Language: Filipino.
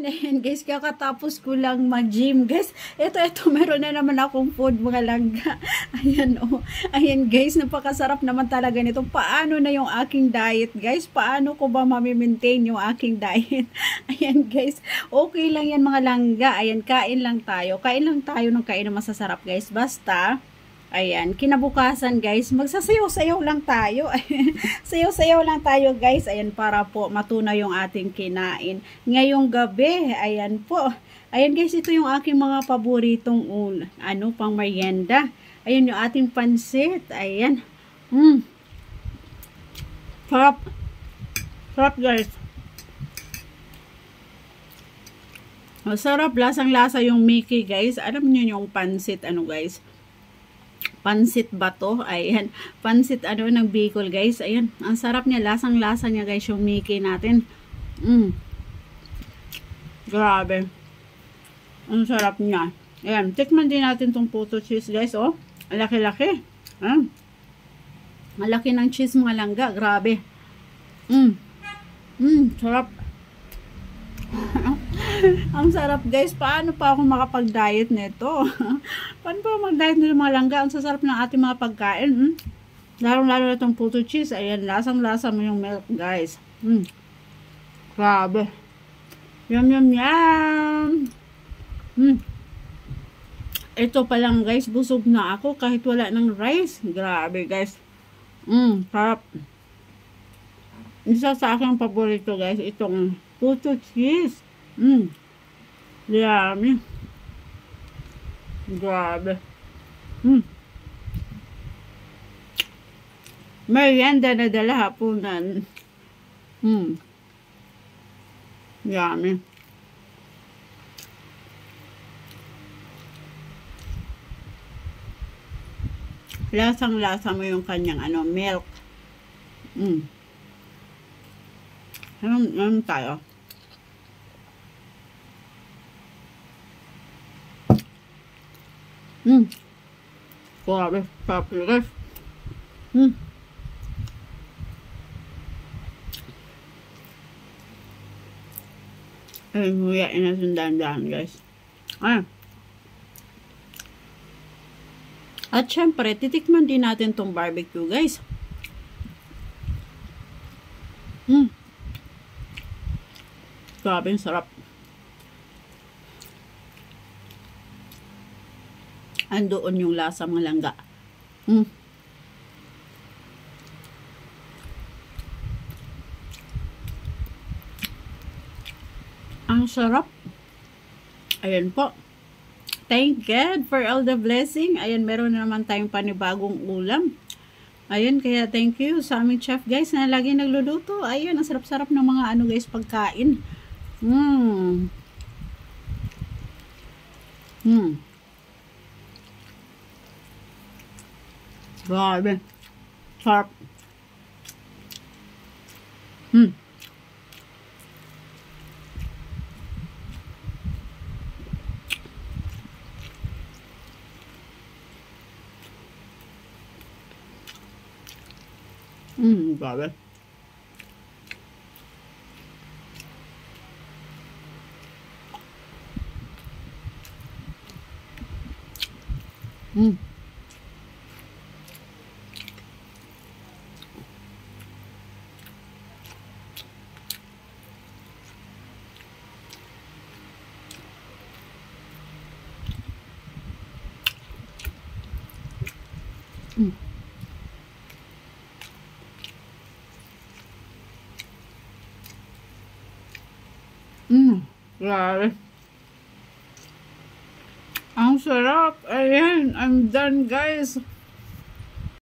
Ayan guys, kakatapos ko lang mag-gym guys. Ito, meron na naman akong food mga langga. Ayan oh. Ayan guys, napakasarap naman talaga nito. Paano na yung aking diet guys? Paano ko ba mami-maintain yung aking diet? Ayan guys, okay lang yan mga langga. Ayan, kain lang tayo. Kain lang tayo ng kain na masasarap guys. Basta, ayan, kinabukasan guys, magsasayaw-sayaw lang tayo. Sayaw-sayaw lang tayo guys. Ayan, para po matuna yung ating kinain. Ngayong gabi, ayan po. Ayan guys, ito yung aking mga paboritong pang merienda. Ayan yung ating pansit. Ayan. Sarap. Sarap guys. Masarap, lasang-lasa yung Mickey guys. Alam niyo yung pansit guys. Pansit ba to? Ayan. Pansit ng Bicol guys. Ayan. Ang sarap niya. Lasang-lasa niya guys yung Mickey natin. Grabe. Ang sarap niya. Ayan. Tikman din natin tong puto cheese guys. Oh. Ang laki-laki. Malaki ng cheese mga langga. Grabe. Sarap. Ang sarap guys. Paano pa ako makapag-diet nito? Paano pa mag-diet nito mga langga? Ang sasarap ng ating mga pagkain. Lalo-lalo na itong puto cheese. Ayan, lasang-lasa mo yung milk guys. Grabe. Yum, yum, yum. Ito pa lang guys, busog na ako kahit wala ng rice. Grabe guys. Sarap. Isa sa aking paborito guys, itong puto cheese. Yummy. Grabe. Merienda na dala hapunan. Yummy. Lasang-lasa mo yung kanyang milk. Ano tayo? Grabe, sarap guys. Ay, huyain natin dahan-dahan guys. At syempre, titikman din natin tong barbecue guys. Grabe, sarap. Andoon yung lasa mga langga. Ang sarap. Ayan po. Thank God for all the blessing. Ayan, meron na naman tayong panibagong ulam. Ayan, kaya thank you sa aming chef guys na lagi nagluluto. Ayan, ang sarap-sarap ng mga guys pagkain. Grabe. Sarap. Grabe. Grabe. Ang sarap. Ayan, I'm done guys.